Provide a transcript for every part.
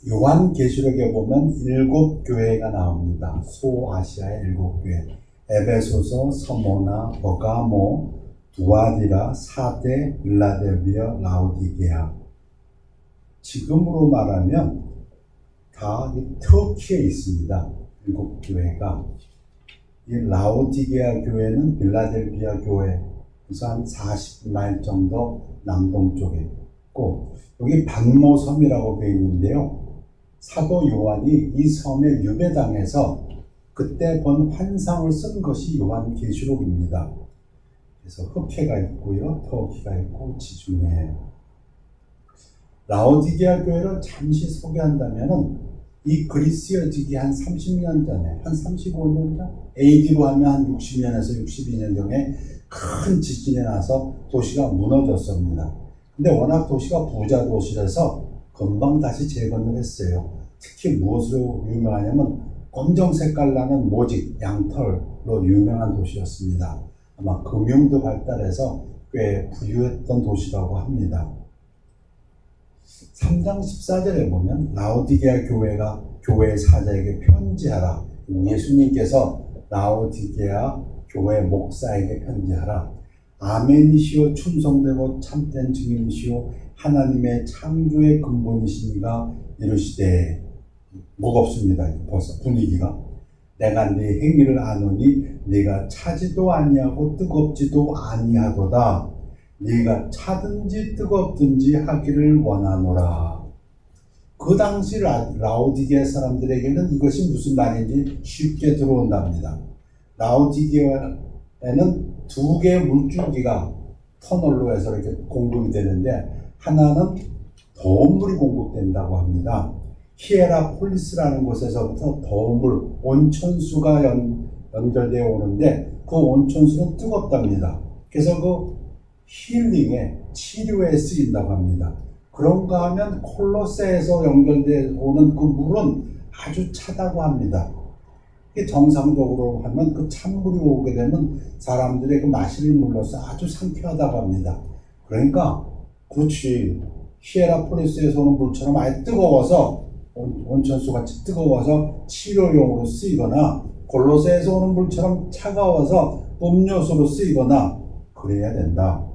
요한계시록에 보면 7교회가 나옵니다. 소아시아의 7교회. 에베소서, 서모나, 버가모, 두아디라, 사데, 빌라델비아, 라오디게아. 지금으로 말하면 다 터키에 있습니다. 7교회가. 이 라오디게아 교회는 빌라델비아 교회에서 한 40마일 정도 남동쪽에 있고, 여기 반모섬이라고 되어 있는데요. 사도 요한이 이 섬에 유배당해서 그때 본 환상을 쓴 것이 요한계시록입니다. 그래서 흑해가 있고요, 터키가 있고 지중해. 라오디게아 교회를 잠시 소개한다면은 이 그리스여지기 한 30년 전에, 한 35년 전, AD로 하면 한 60년에서 62년 전에 큰 지진이 나서 도시가 무너졌습니다. 근데 워낙 도시가 부자 도시라서 금방 다시 재건을 했어요. 특히 무엇으로 유명하냐면 검정 색깔 나는 모직, 양털로 유명한 도시였습니다. 아마 금융도 발달해서 꽤 부유했던 도시라고 합니다. 3장 14절에 보면 라오디게아 교회 사자에게 편지하라. 예수님께서 라오디게아 교회 목사에게 편지하라. 아멘이시오, 충성되고 참된 증인이시오, 하나님의 창조의 근본이시니가 이르시되. 무겁습니다. 벌써 분위기가. 내가 네 행위를 아노니 네가 차지도 아니하고 뜨겁지도 아니하도다. 네가 차든지 뜨겁든지 하기를 원하노라. 그 당시 라오디게아 사람들에게는 이것이 무슨 말인지 쉽게 들어온답니다. 라오디게아에는 2개의 물줄기가 터널로 해서 이렇게 공급이 되는데, 하나는 더운 물이 공급된다고 합니다. 히에라폴리스라는 곳에서부터 더운 물, 온천수가 연결되어 오는데 그 온천수는 뜨겁답니다. 그래서 그 힐링에, 치료에 쓰인다고 합니다. 그런가 하면 콜로세에서 연결되어 오는 그 물은 아주 차다고 합니다. 정상적으로 하면 그 찬물이 오게 되면 사람들의 그 마실 물로서 아주 상쾌하다고 합니다. 그러니까 그렇지, 히에라폴리스에서 오는 물처럼 아예 뜨거워서, 온천수같이 뜨거워서 치료용으로 쓰이거나, 골로새에서 오는 물처럼 차가워서 음료수로 쓰이거나 그래야 된다.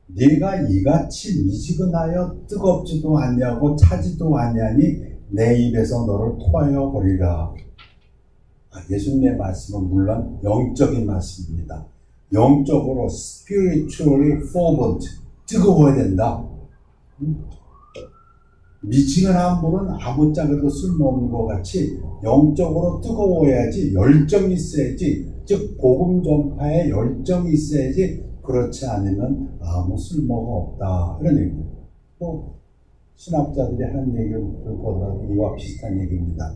네가 이같이 미지근하여 뜨겁지도 아니하고 차지도 아니하니 내 입에서 너를 토하여 버리라. 예수님의 말씀은 물론 영적인 말씀입니다. 영적으로 spiritually fervent, 뜨거워야 된다. 미지근한 물은 아무짝에도 쓸모없는 것 같이 영적으로 뜨거워야지, 열정이 있어야지, 즉 복음 전파에 열정이 있어야지, 그렇지 않으면 아무 쓸모가 없다, 이런 얘기입니다. 또 신학자들이 하는 얘기를 보더라도 이와 비슷한 얘기입니다.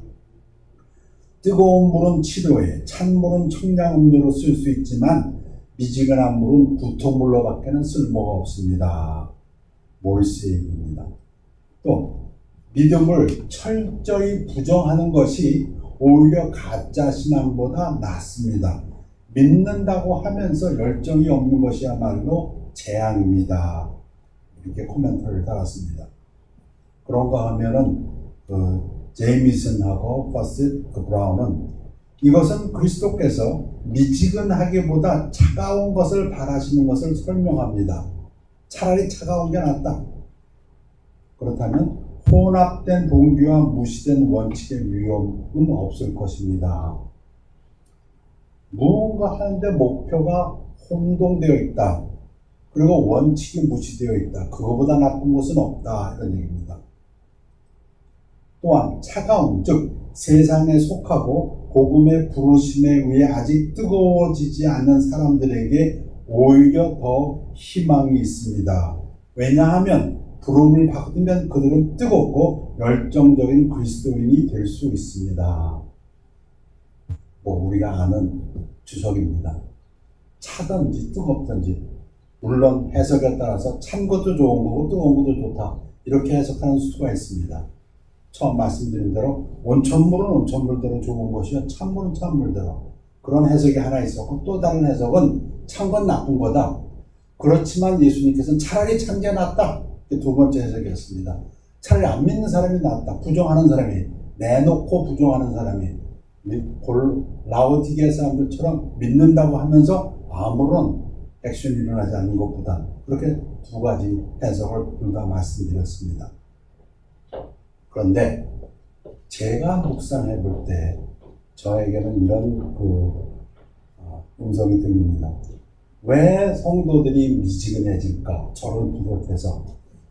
뜨거운 물은 치료에, 찬 물은 청량음료로 쓸 수 있지만 미지근한 물은 구토물로 밖에는 쓸모가 없습니다. 모리스의 얘기입니다. 또 믿음을 철저히 부정하는 것이 오히려 가짜 신앙보다 낫습니다. 믿는다고 하면서 열정이 없는 것이야말로 재앙입니다. 이렇게 코멘트를 달았습니다. 그런가 하면은 제이미슨하고 퍼시트 브라운은 이것은 그리스도께서 미지근하기보다 차가운 것을 바라시는 것을 설명합니다. 차라리 차가운 게 낫다. 그렇다면 혼합된 동기와 무시된 원칙의 위험은 없을 것입니다. 무언가 하는데 목표가 혼동되어 있다. 그리고 원칙이 무시되어 있다. 그거보다 나쁜 것은 없다. 이런 얘기입니다. 또한 차가움, 즉 세상에 속하고 복음의 부르심에 의해 아직 뜨거워지지 않는 사람들에게 오히려 더 희망이 있습니다. 왜냐하면 부름을 받으면 그들은 뜨겁고 열정적인 그리스도인이 될 수 있습니다. 우리가 아는 주석입니다. 차든지 뜨겁든지, 물론 해석에 따라서 찬 것도 좋은 거고 뜨거운 것도 좋다, 이렇게 해석하는 수가 있습니다. 처음 말씀드린 대로 온천물은 온천물대로 좋은 것이요, 찬물은 찬물대로, 그런 해석이 하나 있었고, 또 다른 해석은 찬 건 나쁜 거다. 그렇지만 예수님께서는 차라리 찬 게 낫다, 두 번째 해석이었습니다. 차라리 안 믿는 사람이 낫다. 부정하는 사람이, 내놓고 부정하는 사람이 라오디게 사람들처럼 믿는다고 하면서 아무런 액션이 일어나지 않는 것보다, 그렇게 두 가지 해석을 둘 다 말씀드렸습니다. 그런데 제가 묵상해 볼 때 저에게는 이런 음성이 들립니다. 왜 성도들이 미지근해질까? 저를 비롯해서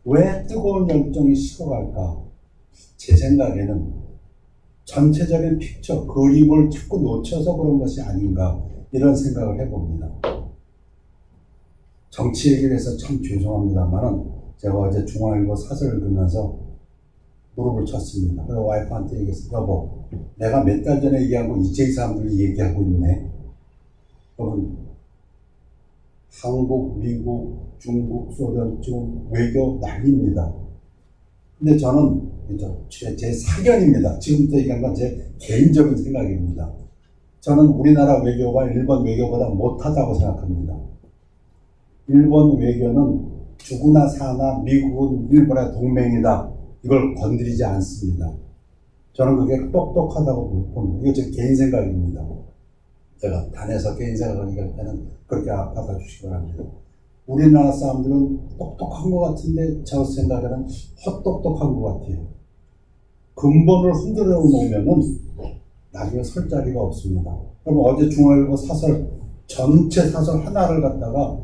왜 뜨거운 열정이 식어갈까? 제 생각에는 전체적인 픽처, 그림을 자꾸 놓쳐서 그런 것이 아닌가, 이런 생각을 해봅니다. 정치 얘기를 해서 참 죄송합니다만은 제가 어제 중앙일보 사설을 읽으면서 무릎을 쳤습니다. 그래서 와이프한테 얘기했어요. 여보, 내가 몇 달 전에 얘기하고 이제 이 사람들이 얘기하고 있네. 여러분, 한국, 미국, 중국, 소련, 지금 외교 난리입니다. 근데 저는 제 사견입니다. 지금부터 얘기한 건 제 개인적인 생각입니다. 저는 우리나라 외교가 일본 외교보다 못하다고 생각합니다. 일본 외교는 죽으나 사나 미국은 일본의 동맹이다. 이걸 건드리지 않습니다. 저는 그게 똑똑하다고 봅니다. 이거 제 개인 생각입니다. 제가 단에서 개인 생각을 얘기할 때는 그렇게 받아주시기 바랍니다. 우리나라 사람들은 똑똑한 것 같은데 저 생각에는 헛똑똑한 것 같아요. 근본을 흔들어 놓으면은 나중에 설 자리가 없습니다. 그럼 어제 중앙일보 사설, 전체 사설 하나를 갖다가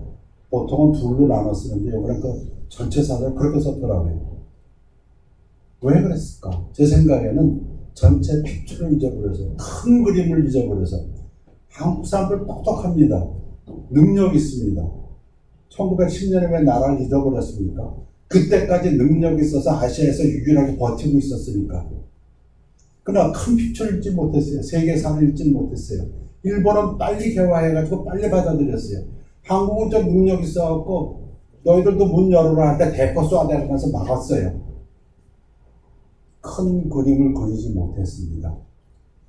보통은 둘로 나눠 쓰는데 이번엔 그 전체 사설 그렇게 썼더라고요. 왜 그랬을까? 제 생각에는 전체 픽처를 잊어버려서, 큰 그림을 잊어버려서. 한국 사람들 똑똑합니다. 능력 있습니다. 1910년에 왜 나라를 잊어버렸습니까? 그때까지 능력이 있어서 아시아에서 유일하게 버티고 있었으니까. 그러나 큰 픽처를 읽지 못했어요. 세계사를 읽지 못했어요. 일본은 빨리 개화해가지고 빨리 받아들였어요. 한국은 좀 능력 있어갖고 너희들도 문 열어라 할 때 대포 쏴대면서 막았어요. 큰 그림을 그리지 못했습니다.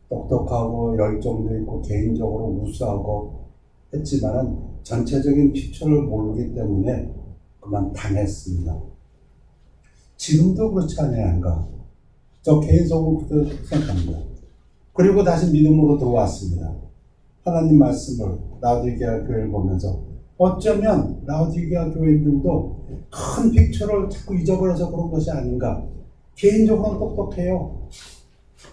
똑똑하고 열정도 있고 개인적으로 우수하고 했지만은 전체적인 픽처를 모르기 때문에 그만 당했습니다. 지금도 그렇지 않을까? 저 개인적으로 그렇게 생각합니다. 그리고 다시 믿음으로 들어왔습니다. 하나님 말씀을 라오디게아 교회를 보면서 어쩌면 라오디게아 교회들도 큰 픽처를 자꾸 잊어버려서 그런 것이 아닌가. 개인적으로는 똑똑해요.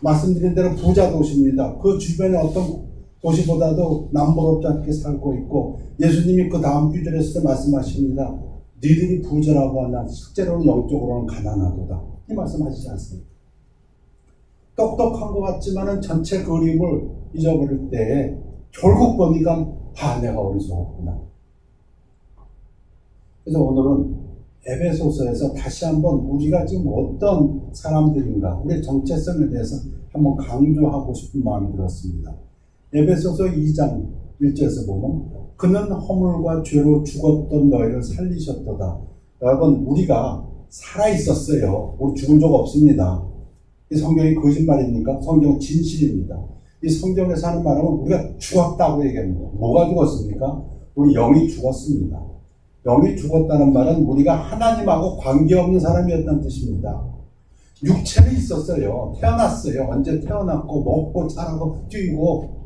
말씀드린 대로 부자 도시입니다. 그 주변에 어떤 도시보다도 남부럽지 않게 살고 있고, 예수님이 그 다음 구절에서 말씀하십니다. 너희들이 부자라고 하나 실제로는 영적으로는 가난하도다. 이 말씀하시지 않습니까? 똑똑한 것 같지만은 전체 그림을 잊어버릴 때 결국 보니까 내가 어리석었구나. 그래서 오늘은 에베소서에서 다시 한번 우리가 지금 어떤 사람들인가, 우리의 정체성에 대해서 한번 강조하고 싶은 마음이 들었습니다. 에베소서 2장 1절에서 보면 그는 허물과 죄로 죽었던 너희를 살리셨도다. 여러분, 우리가 살아있었어요. 우리 죽은 적 없습니다. 이 성경이 거짓말입니까? 성경은 진실입니다. 이 성경에서 하는 말은 우리가 죽었다고 얘기합니다. 뭐가 죽었습니까? 우리 영이 죽었습니다. 영이 죽었다는 말은 우리가 하나님하고 관계없는 사람이었다는 뜻입니다. 육체는 있었어요. 태어났어요. 언제 태어났고 먹고 자라고 뛰고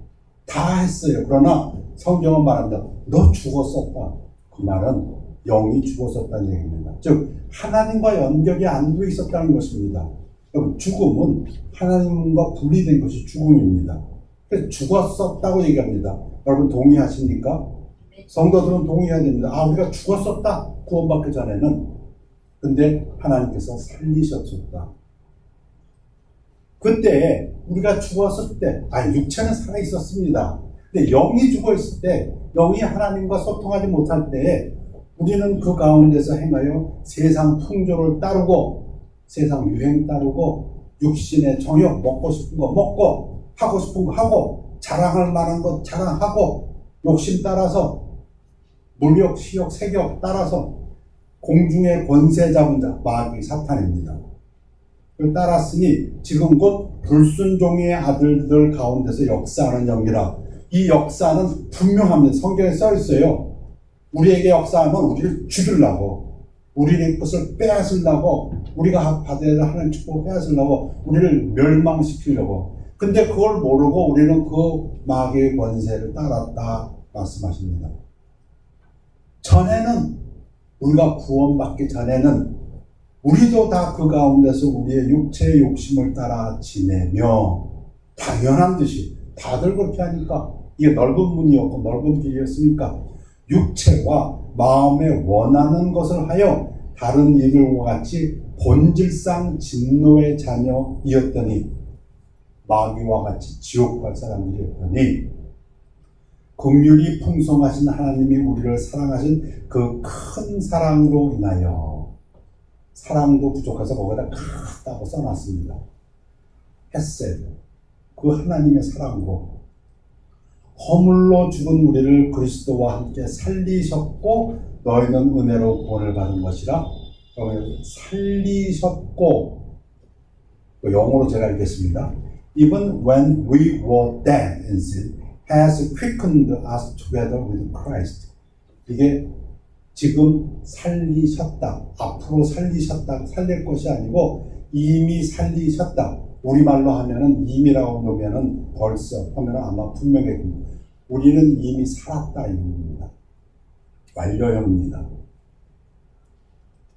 다 했어요. 그러나 성경은 말합니다. 너 죽었었다. 그 말은 영이 죽었었다는 얘기입니다. 즉 하나님과 연결이 안 돼 있었다는 것입니다. 여러분, 죽음은 하나님과 분리된 것이 죽음입니다. 그래서 죽었었다고 얘기합니다. 여러분 동의하십니까? 성도들은 동의해야 됩니다. 우리가 죽었었다. 구원받기 전에는. 근데 하나님께서 살리셨었다. 그때 우리가 죽었을 때, 육체는 살아있었습니다. 근데 영이 죽어있을 때, 영이 하나님과 소통하지 못할 때 우리는 그 가운데서 행하여 세상 풍조를 따르고 세상 유행 따르고 육신의 정욕, 먹고 싶은 거 먹고 하고 싶은 거 하고 자랑할 만한 거 자랑하고 욕심 따라서 물욕, 시욕, 색욕 따라서 공중의 권세 잡은 자, 마귀 사탄입니다. 그걸 따랐으니 지금 곧 불순종의 아들들 가운데서 역사하는 영이라. 이 역사는 분명합니다. 성경에 써 있어요. 우리에게 역사하면 우리를 죽이려고. 우리의 것을 빼앗으려고, 우리가 받아야 될 하나님 축복을 빼앗으려고, 우리를 멸망시키려고. 근데 그걸 모르고 우리는 그 마귀의 권세를 따랐다 말씀하십니다. 전에는, 우리가 구원받기 전에는 우리도 다 그 가운데서 우리의 육체의 욕심을 따라 지내며, 당연한 듯이 다들 그렇게 하니까, 이게 넓은 문이었고 넓은 길이었으니까 육체와 마음에 원하는 것을 하여 다른 이들과 같이 본질상 진노의 자녀이었더니, 마귀와 같이 지옥 갈 사람들이었더니, 긍휼이 풍성하신 하나님이 우리를 사랑하신 그 큰 사랑으로 인하여, 사랑도 부족해서 거기다 크다고 써놨습니다. 헤세드, 그 하나님의 사랑으로 허물로 죽은 우리를 그리스도와 함께 살리셨고 너희는 은혜로 구원을 받은 것이라. 살리셨고, 영어로 제가 읽겠습니다. Even when we were dead in sin, has quickened us together with Christ. 이게 지금 살리셨다, 앞으로 살리셨다, 살릴 것이 아니고 이미 살리셨다. 우리말로 하면은 이미라고 놓으면은 벌써 하면은 아마 분명해집니다. 우리는 이미 살았다 이겁니다. 완료형입니다.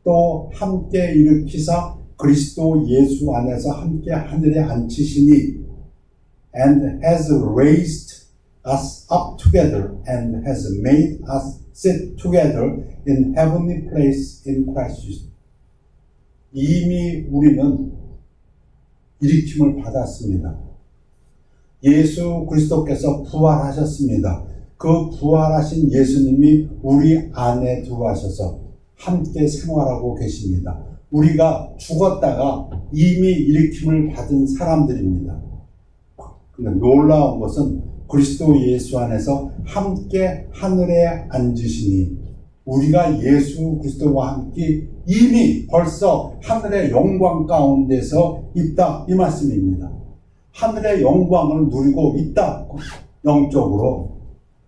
또 함께 일으키사 그리스도 예수 안에서 함께 하늘에 앉히시니, and has raised us up together and has made us sit together in heavenly place in Christ Jesus. 이미 우리는 일으킴을 받았습니다. 예수 그리스도께서 부활하셨습니다. 그 부활하신 예수님이 우리 안에 들어와셔서 함께 생활하고 계십니다. 우리가 죽었다가 이미 일으킴을 받은 사람들입니다. 근데 놀라운 것은 그리스도 예수 안에서 함께 하늘에 앉으시니, 우리가 예수 그리스도와 함께 이미 벌써 하늘의 영광 가운데서 있다 이 말씀입니다. 하늘의 영광을 누리고 있다, 영적으로.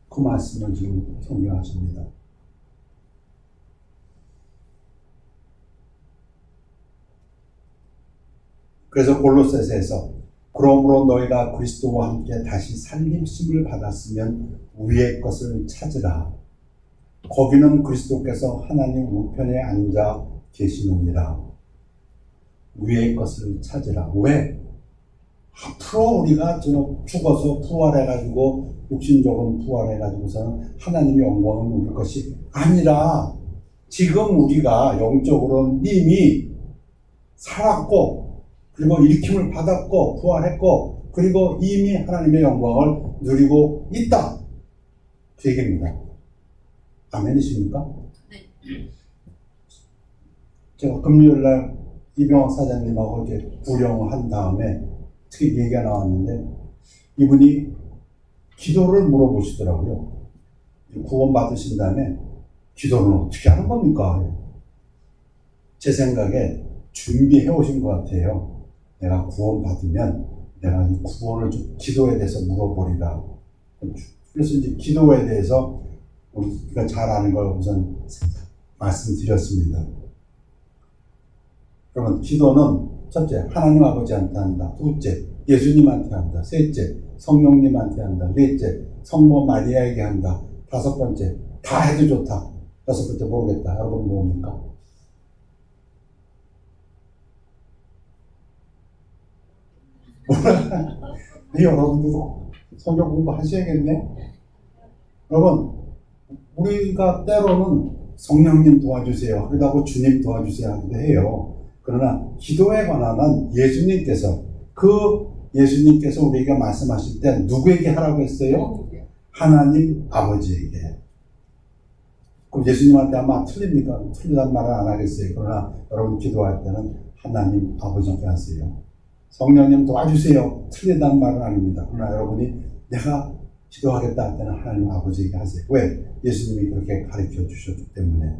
그 말씀을 지금 설명하십니다. 그래서 골로새서에서 그러므로 너희가 그리스도와 함께 다시 살림심을 받았으면 위의 것을 찾으라. 거기는 그리스도께서 하나님 우편에 앉아 계시느니라. 위의 것을 찾으라. 왜? 앞으로 우리가 죽어서 부활해가지고, 육신적으로 부활해가지고서는 하나님의 영광을 누릴 것이 아니라, 지금 우리가 영적으로는 이미 살았고, 그리고 일으킴을 받았고 부활했고, 그리고 이미 하나님의 영광을 누리고 있다, 그 얘기입니다. 아멘이십니까? 네. 제가 금요일날 이병헌 사장님하고 이렇게 구령을 한 다음에 특히 얘기가 나왔는데, 이분이 기도를 물어보시더라고요. 구원 받으신 다음에 기도는 어떻게 하는 겁니까? 제 생각에 준비해 오신 것 같아요. 내가 구원 받으면 내가 이 구원을 좀 기도에 대해서 물어보리라. 그래서 이제 기도에 대해서 우리가 잘 아는 걸 우선 말씀드렸습니다. 그러면 기도는 첫째, 하나님 아버지한테 한다. 둘째, 예수님한테 한다. 셋째, 성령님한테 한다. 넷째, 성모 마리아에게 한다. 다섯 번째, 다 해도 좋다. 여섯 번째, 모르겠다. 여러분 뭡니까? 여러분들도 성경 공부하셔야겠네. 여러분, 우리가 때로는 성령님 도와주세요 하기도 하고 주님 도와주세요 하기도 해요. 그러나 기도에 관한은 예수님께서 우리에게 말씀하실 때 누구에게 하라고 했어요? 하나님 아버지에게. 그럼 예수님한테 아마 틀립니까? 틀리단 말을 안 하겠어요. 그러나 여러분 기도할 때는 하나님 아버지께 하세요. 성령님 도와주세요, 틀리단 말은 아닙니다. 그러나 여러분이 내가 기도하겠다 할 때는 하나님 아버지에게 하세요. 왜? 예수님이 그렇게 가르쳐 주셨기 때문에.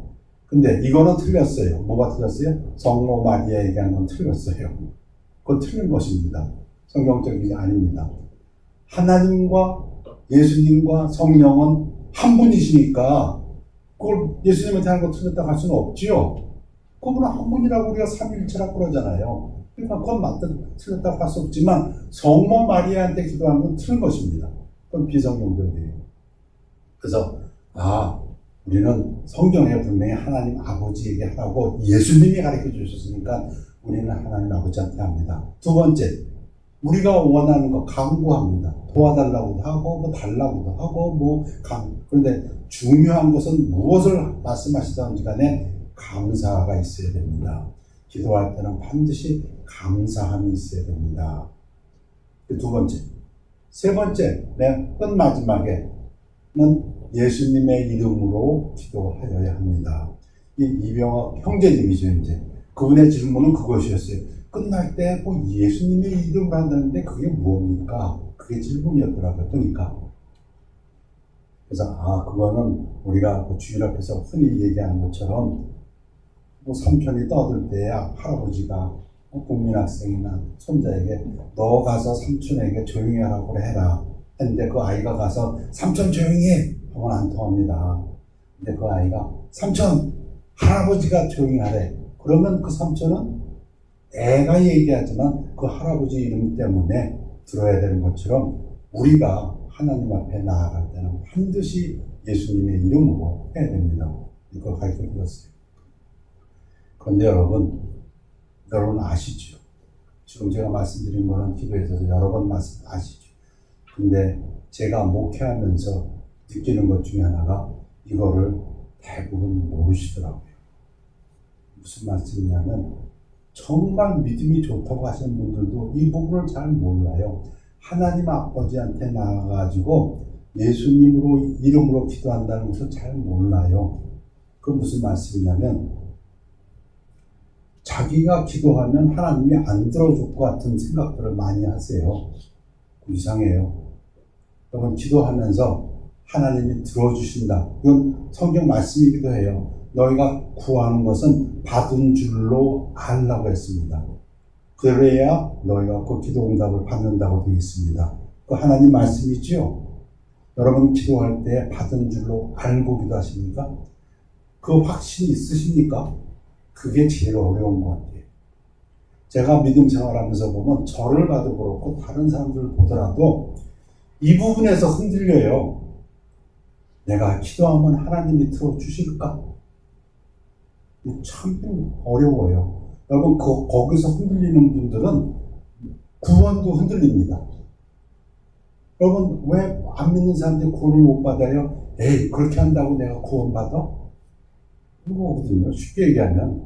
근데 이거는 틀렸어요. 뭐가 틀렸어요? 성모 마리아에게 한 건 틀렸어요. 그건 틀린 것입니다. 성경적이지 아닙니다. 하나님과 예수님과 성령은 한 분이시니까 그걸 예수님한테 하는 거 틀렸다고 할 수는 없지요. 그분은 한 분이라고 우리가 삼위일체라고 그러잖아요. 그러니까 그건 맞다 틀렸다고 할 수 없지만 성모 마리아한테 기도하는 건 틀린 것입니다. 그건 비성경적이에요. 그래서 우리는 성경에 분명히 하나님 아버지에게 하라고 예수님이 가르쳐 주셨으니까 우리는 하나님 아버지한테 합니다. 두 번째, 우리가 원하는 거 강구합니다. 도와달라고도 하고 뭐 달라고도 하고 그런데 중요한 것은 무엇을 말씀하시든지 간에 감사가 있어야 됩니다. 기도할 때는 반드시 감사함이 있어야 됩니다. 두 번째. 세 번째, 맨 마지막에는 예수님의 이름으로 기도하여야 합니다. 이 이병학 형제님이죠, 이제. 그분의 질문은 그것이었어요. 끝날 때 뭐 예수님의 이름으로 한다는데 그게 뭡니까? 그게 질문이었더라고요, 보니까. 그래서, 그거는 우리가 주일 앞에서 흔히 얘기하는 것처럼, 삼촌이 떠들 때야 할아버지가 국민학생이나 손자에게 너 가서 삼촌에게 조용히 하라고 해라. 했는데 그 아이가 가서 삼촌 조용히 해! 하면 안 통합니다. 근데 그 아이가 삼촌! 할아버지가 조용히 하래. 그러면 그 삼촌은 애가 얘기하지만 그 할아버지 이름 때문에 들어야 되는 것처럼 우리가 하나님 앞에 나아갈 때는 반드시 예수님의 이름으로 해야 됩니다. 이걸 가르쳐 드렸어요. 그런데 여러분 아시죠? 지금 제가 말씀드린 거는 기도에서 여러 번 아시죠? 근데 제가 목회하면서 느끼는 것 중에 하나가 이거를 대부분 모르시더라고요. 무슨 말씀이냐면 정말 믿음이 좋다고 하시는 분들도 이 부분을 잘 몰라요. 하나님 아버지한테 나가가지고 예수님으로 이름으로 기도한다는 것을 잘 몰라요. 그 무슨 말씀이냐면 자기가 기도하면 하나님이 안 들어줄 것 같은 생각들을 많이 하세요. 이상해요. 여러분 기도하면서 하나님이 들어주신다. 이건 성경 말씀이기도 해요. 너희가 구하는 것은 받은 줄로 알라고 했습니다. 그래야 너희가 그 기도 응답을 받는다고 되어 있습니다. 그 하나님 말씀이지요. 여러분 기도할 때 받은 줄로 알고 기도하십니까? 그 확신이 있으십니까? 그게 제일 어려운 것 같아요. 제가 믿음 생활하면서 보면 저를 봐도 그렇고 다른 사람들을 보더라도 이 부분에서 흔들려요. 내가 기도하면 하나님이 들어주실까? 참 어려워요. 여러분 거기서 흔들리는 분들은 구원도 흔들립니다. 여러분 왜 안 믿는 사람들이 구원을 못 받아요? 에이 그렇게 한다고 내가 구원 받아? 그거거든요. 쉽게 얘기하면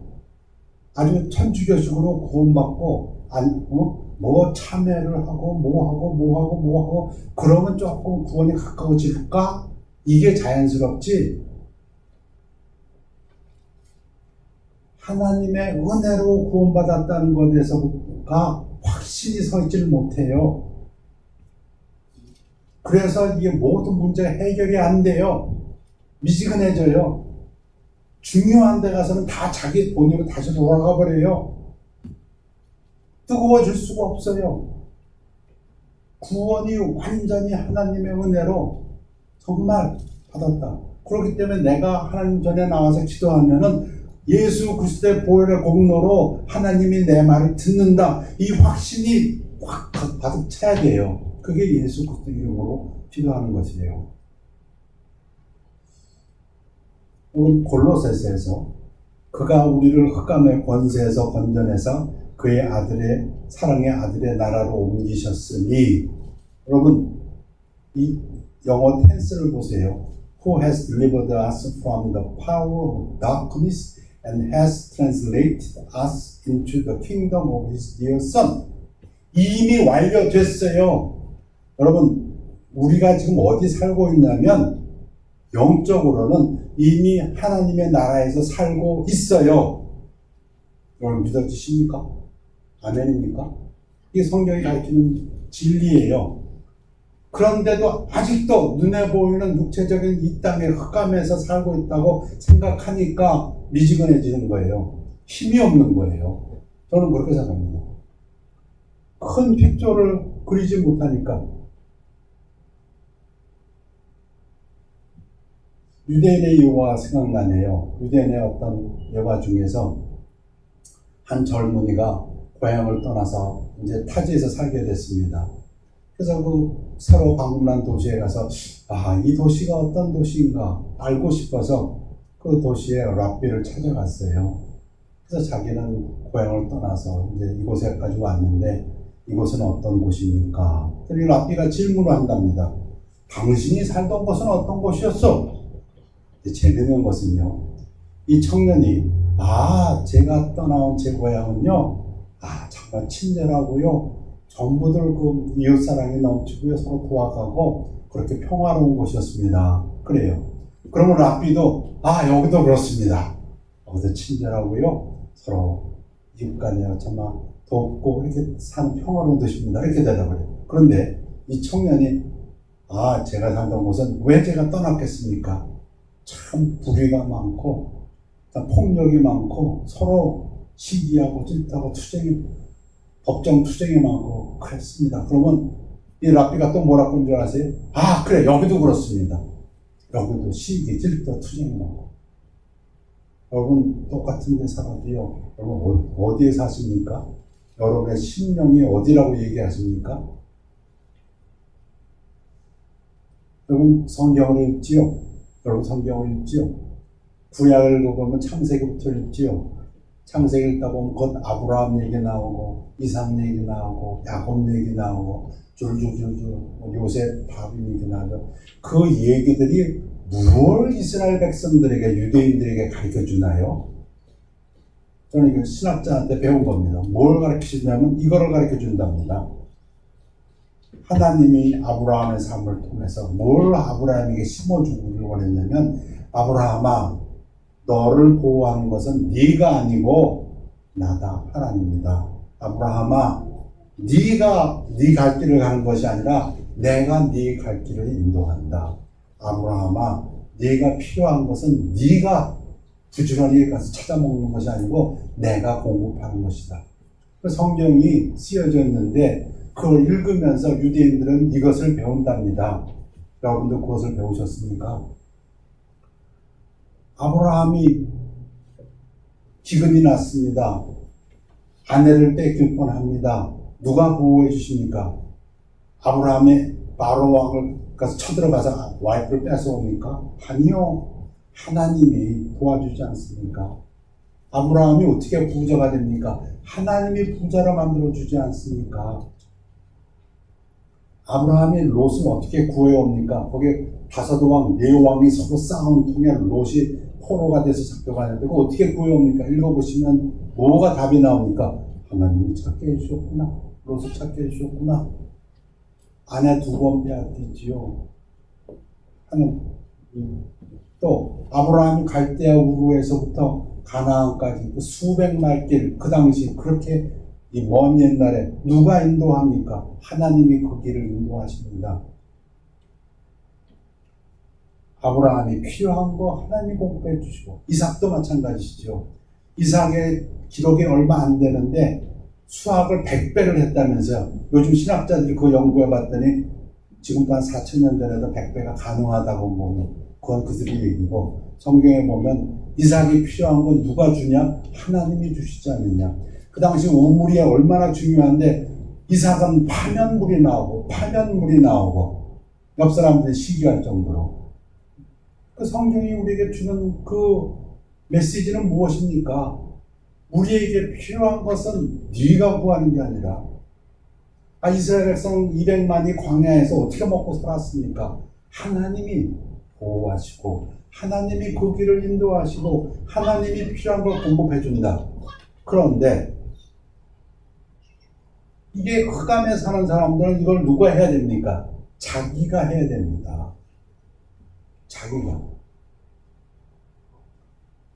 아주 천주교식으로 구원받고 뭐 참회를 하고 뭐 하고 그러면 조금 구원이 가까워질까? 이게 자연스럽지. 하나님의 은혜로 구원받았다는 것에 대해서가 확실히 서 있지를 못해요. 그래서 이게 모든 문제가 해결이 안 돼요. 미지근해져요. 중요한 데 가서는 다 자기 본인으로 다시 돌아가 버려요. 뜨거워질 수가 없어요. 구원이 완전히 하나님의 은혜로 정말 받았다. 그렇기 때문에 내가 하나님 전에 나와서 기도하면은 예수 그리스도의 보혈의 공로로 하나님이 내 말을 듣는다. 이 확신이 확 가득 차야 돼요. 그게 예수 그리스도 이름으로 기도하는 것이에요. 골로새서에서 그가 우리를 흑암의 권세에서 건져내서 그의 아들의 사랑의 아들의 나라로 옮기셨으니 여러분 이 영어 텐스를 보세요. Who has delivered us from the power of darkness and has translated us into the kingdom of his dear son. 이미 완료됐어요. 여러분 우리가 지금 어디 살고 있냐면 영적으로는 이미 하나님의 나라에서 살고 있어요. 여러분 믿어지십니까? 아멘입니까? 이게 성경이 가르치는 진리예요. 그런데도 아직도 눈에 보이는 육체적인 이 땅의 흑암에서 살고 있다고 생각하니까 미지근해지는 거예요. 힘이 없는 거예요. 저는 그렇게 생각합니다. 큰 픽처를 그리지 못하니까. 유대인의 예화가 생각나네요. 유대인의 어떤 예화 중에서 한 젊은이가 고향을 떠나서 이제 타지에서 살게 됐습니다. 그래서 그 새로 방문한 도시에 가서 이 도시가 어떤 도시인가 알고 싶어서 그 도시의 랍비를 찾아갔어요. 그래서 자기는 고향을 떠나서 이제 이곳에까지 왔는데 이곳은 어떤 곳입니까? 그랬더니 랍비가 질문을 한답니다. 당신이 살던 곳은 어떤 곳이었어? 재밌는 것은요, 이 청년이 제가 떠나온 제 고향은요, 정말 친절하고요, 전부들 그 이웃사랑이 넘치고요, 서로 도와가고 그렇게 평화로운 곳이었습니다. 그래요. 그러면 랍비도 여기도 그렇습니다. 여기도 친절하고요, 서로 이웃간에 정말 돕고 이렇게 사는 평화로운 곳입니다. 이렇게 대답을 해요. 그런데 이 청년이 제가 살던 곳은 왜 제가 떠났겠습니까? 참 불의가 많고 폭력이 많고 서로 시기하고 질투하고 법정 투쟁이 많고 그랬습니다. 그러면 이 랍비가 또 뭐라고 하는 줄 아세요? 그래, 여기도 그렇습니다. 여기도 시기, 질투, 투쟁이 많고. 여러분 똑같은 데 살아도요, 여러분 어디에 사십니까? 여러분의 심령이 어디라고 얘기하십니까? 여러분 성경을 읽지요? 여러분 성경을 읽지요? 구약을 보면 창세기부터 읽지요? 창세기 읽다 보면 곧 아브라함 얘기 나오고 이삭 얘기 나오고 야곱 얘기 나오고 줄줄줄줄 요셉 다윗 얘기 나오죠. 그 얘기들이 무엇을 이스라엘 백성들에게 유대인들에게 가르쳐 주나요? 저는 이거 신학자한테 배운 겁니다. 뭘 가르쳐 주냐면 이거를 가르쳐 준답니다. 하나님이 아브라함의 삶을 통해서 뭘 아브라함에게 심어주기를 원했냐면, 아브라함아, 너를 보호하는 것은 네가 아니고 나다, 하나님이다. 아브라함아, 네가 네 갈 길을 가는 것이 아니라 내가 네 갈 길을 인도한다. 아브라함아, 네가 필요한 것은 네가 부지런히 가서 찾아먹는 것이 아니고 내가 공급하는 것이다. 그 성경이 쓰여져 있는데 그걸 읽으면서 유대인들은 이것을 배운답니다. 여러분도 그것을 배우셨습니까? 아브라함이 기근이 났습니다. 아내를 뺏길 뻔합니다. 누가 보호해 주십니까? 아브라함이 바로 왕을 가서 쳐들어가서 와이프를 뺏어옵니까? 아니요. 하나님이 도와주지 않습니까? 아브라함이 어떻게 부자가 됩니까? 하나님이 부자로 만들어주지 않습니까? 아브라함이 롯을 어떻게 구해옵니까? 거기에 다섯 왕, 네 왕이 서로 싸운 통에 롯이 포로가 돼서 잡혀가는데 그거 어떻게 구해옵니까? 읽어보시면 뭐가 답이 나옵니까? 하나님이 찾게 해주셨구나. 롯을 찾게 해주셨구나. 아내 두 번 빼앗기지요. 하는 또 아브라함이 갈대아 우르에서부터 가나안까지 그 수백 마일 길, 그 당시 그렇게 이 먼 옛날에 누가 인도합니까? 하나님이 그 길을 인도하십니다. 아브라함이 필요한 거 하나님이 공급해 주시고, 이삭도 마찬가지시죠. 이삭의 기록이 얼마 안 되는데 수확을 100배를 했다면서요. 요즘 신학자들이 그 연구해 봤더니 지금도 한 4,000년 전에도 100배가 가능하다고 보면 그건 그들의 얘기고, 성경에 보면 이삭이 필요한 건 누가 주냐? 하나님이 주시지 않느냐. 그 당시 우물이 얼마나 중요한데 이삭은 파면물이 나오고 옆 사람들이 시기할 정도로. 그 성경이 우리에게 주는 그 메시지는 무엇입니까? 우리에게 필요한 것은 네가 구하는 게 아니라, 이스라엘 백성 200만이 광야에서 어떻게 먹고 살았습니까? 하나님이 보호하시고 하나님이 그 길을 인도하시고 하나님이 필요한 걸 공급해 준다. 그런데 이게 흑암에 사는 사람들은 이걸 누가 해야 됩니까? 자기가 해야 됩니다. 자기가.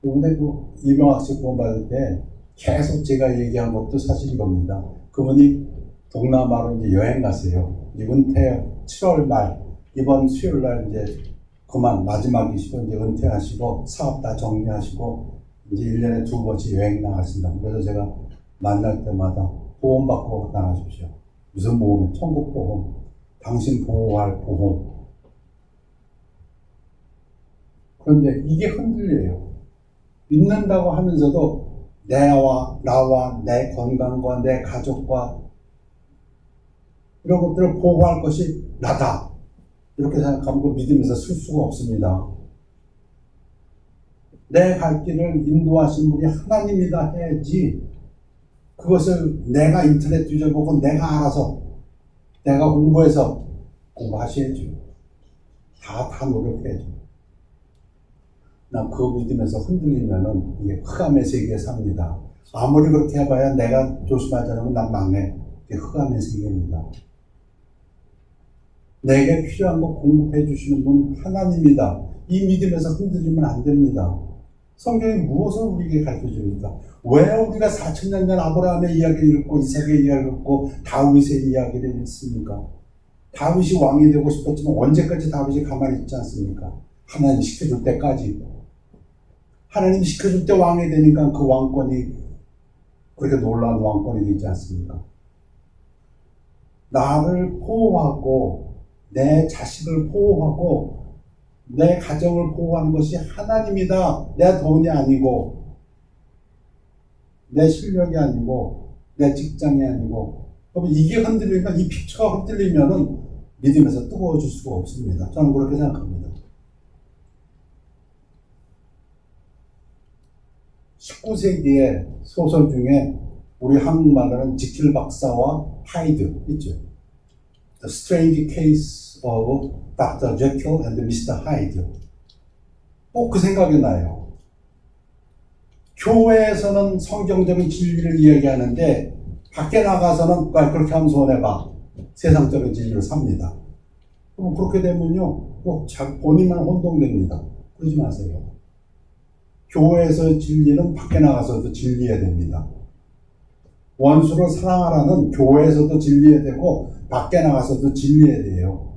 근데 그 이명학식 본받을 때 계속 제가 얘기한 것도 사실 이겁니다. 그분이 동남아로 이제 여행 가세요. 은퇴 7월 말, 이번 수요일 날 이제 그만 마지막이시고 이제 은퇴하시고 사업 다 정리하시고 이제 1년에 2번씩 여행 나가신다. 그래서 제가 만날 때마다 보험 받고 나가십시오. 무슨 보험이에요? 천국보험. 당신 보호할 보험. 그런데 이게 흔들려요. 믿는다고 하면서도 나와 내 건강과 내 가족과 이런 것들을 보호할 것이 나다. 이렇게 생각하면 그 믿음에서 쓸 수가 없습니다. 내 갈 길을 인도하신 분이 하나님이다 해야지, 그것을 내가 인터넷 뒤져보고 내가 알아서 내가 공부해서 공부하셔야죠. 다 노력해야죠. 난 그 믿음에서 흔들리면은 이게 흑암의 세계에 삽니다. 아무리 그렇게 해봐야 내가 조심하지 않으면 난 망해. 이게 흑암의 세계입니다. 내게 필요한 거 공급해 주시는 분 하나님이다. 이 믿음에서 흔들리면 안 됩니다. 성경이 무엇을 우리에게 가르쳐 줍니까? 왜 우리가 4,000년 전 아브라함의 이야기를 읽고 이삭의 이야기를 읽고 다윗의 이야기를 읽습니까? 다윗이 왕이 되고 싶었지만 언제까지 다윗이 가만히 있지 않습니까? 하나님 시켜줄 때까지. 하나님 시켜줄 때 왕이 되니까 그 왕권이 그렇게 놀라운 왕권이 되지 않습니까? 나를 보호하고 내 자식을 보호하고 내 가정을 보호하는 것이 하나님이다. 내 돈이 아니고 내 실력이 아니고 내 직장이 아니고. 그러면 이게 흔들리면, 이 픽처가 흔들리면은 믿음에서 뜨거워질 수가 없습니다. 저는 그렇게 생각합니다. 19세기의 소설 중에 우리 한국말로는 지킬 박사와 하이드 있죠. The Strange Case of Dr. Jekyll and Mr. Hyde. 꼭 그 생각이 나요. 교회에서는 성경적인 진리를 이야기하는데 밖에 나가서는 그렇게 하면 손해봐. 세상적인 진리를 삽니다. 그럼 그렇게 되면요, 본인만 혼동됩니다. 그러지 마세요. 교회에서의 진리는 밖에 나가서도 진리해야 됩니다. 원수를 사랑하라는 교회에서도 진리해야 되고 밖에 나가서도 진리해야 돼요.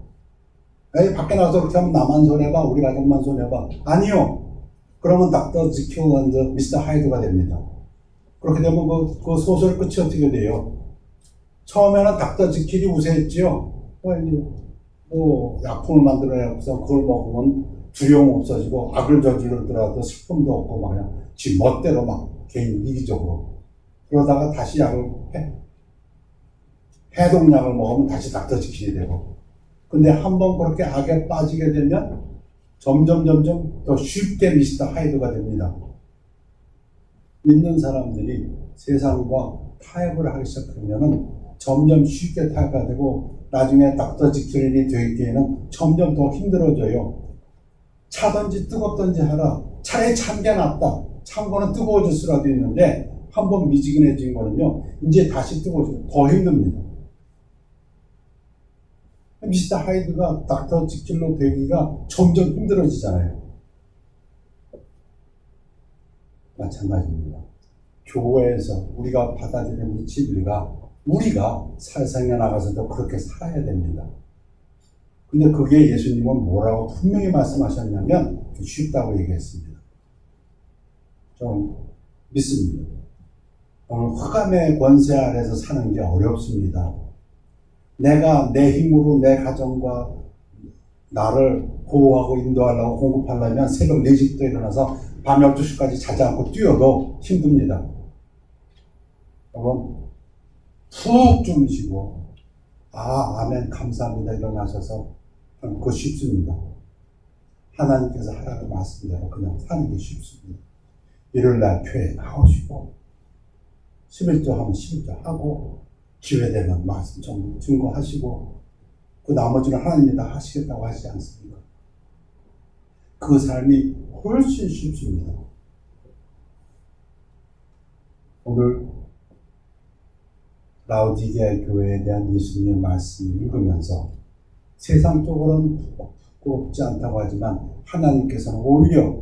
에이, 밖에 나가서 그렇게 하면 나만 손해봐, 우리 가족만 손해봐. 아니요. 그러면 닥터 지킬 앤드 미스터 하이드가 됩니다. 그렇게 되면 그 소설 끝이 어떻게 돼요? 처음에는 닥터 지킬이 우세했지요. 약품을 만들어내서 그걸 먹으면 두려움 없어지고 악을 저지르더라도 슬픔도 없고 막 그냥 지 멋대로 막 개인 이기적으로. 그러다가 다시 해독약을 먹으면 다시 닥터 지킬이 되고. 근데 한번 그렇게 악에 빠지게 되면 점점 더 쉽게 미스터 하이드가 됩니다. 믿는 사람들이 세상과 타협을 하기 시작하면은 점점 쉽게 타협가 되고 나중에 닥터 지킬이 되기에는 점점 더 힘들어져요. 차든지 뜨겁든지 하라. 차라리 찬 게 낫다. 찬 거는 뜨거워질 수라도 있는데 한번 미지근해진 거는요, 이제 다시 뜨거워지고 더 힘듭니다. 미스터 하이드가 닥터 지킬로 되기가 점점 힘들어지잖아요. 마찬가지입니다. 교회에서 우리가 받아들이는 이 진리가 우리가 세상에 나가서도 그렇게 살아야 됩니다. 근데 그게 예수님은 뭐라고 분명히 말씀하셨냐면 쉽다고 얘기했습니다. 좀 믿습니다. 오늘 흑암의 권세 아래서 사는 게 어렵습니다. 내가 내 힘으로 내 가정과 나를 보호하고 인도하려고 공급하려면 새벽 4시부터 일어나서 밤 12시까지 자지 않고 뛰어도 힘듭니다. 여러분, 푹 주무시고, 아멘, 감사합니다. 일어나셔서 그거 쉽습니다. 하나님께서 하라는 말씀대로 그냥 사는 게 쉽습니다. 일요일날 교회 나오시고, 11조 하면 11조 하고, 기회되면 말씀 좀 증거하시고, 그 나머지는 하나님이 다 하시겠다고 하시지 않습니까? 그 삶이 훨씬 쉽습니다. 오늘 라오디게아 교회에 대한 예수님의 말씀을 읽으면서 세상적으로는 부끄럽지 않다고 하지만 하나님께서는 오히려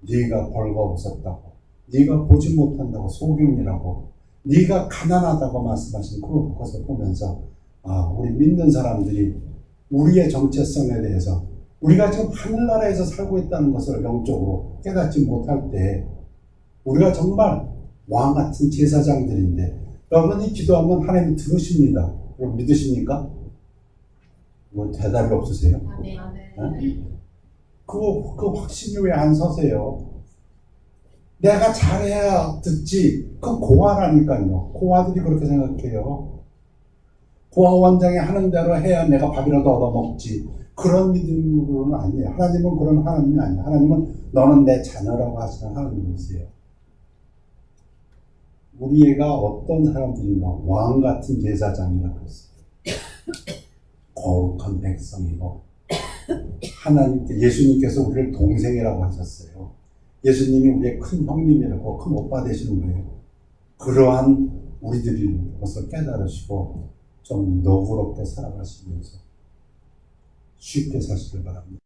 네가 벌거벗었다고, 네가 보지 못한다고, 소경이라고, 네가 가난하다고 말씀하신 그것을 보면서 우리 믿는 사람들이 우리의 정체성에 대해서 우리가 지금 하늘나라에서 살고 있다는 것을 영적으로 깨닫지 못할 때 우리가 정말 왕같은 제사장들인데, 여러분이 기도하면 하나님이 들으십니다. 여러분 믿으십니까? 뭐 대답이 없으세요? 네? 그 확신이 왜 안 서세요? 내가 잘해야 듣지. 그 고아라니까요. 고아들이 그렇게 생각해요. 고아 원장이 하는 대로 해야 내가 밥이라도 얻어먹지. 그런 믿음으로는 아니에요. 하나님은 그런 하나님이 아니에요. 하나님은 너는 내 자녀라고 하시는 하나님이세요. 우리 애가 어떤 사람들인가? 왕 같은 제사장이라고 했어요. 거룩한 백성이고 하나님께 예수님께서 우리를 동생이라고 하셨어요. 예수님이 우리의 큰 형님이라고 큰 오빠 되시는 거예요. 그러한 우리들이 것을 깨달으시고 좀 너그럽게 살아가시면서 쉽게 사시길 바랍니다.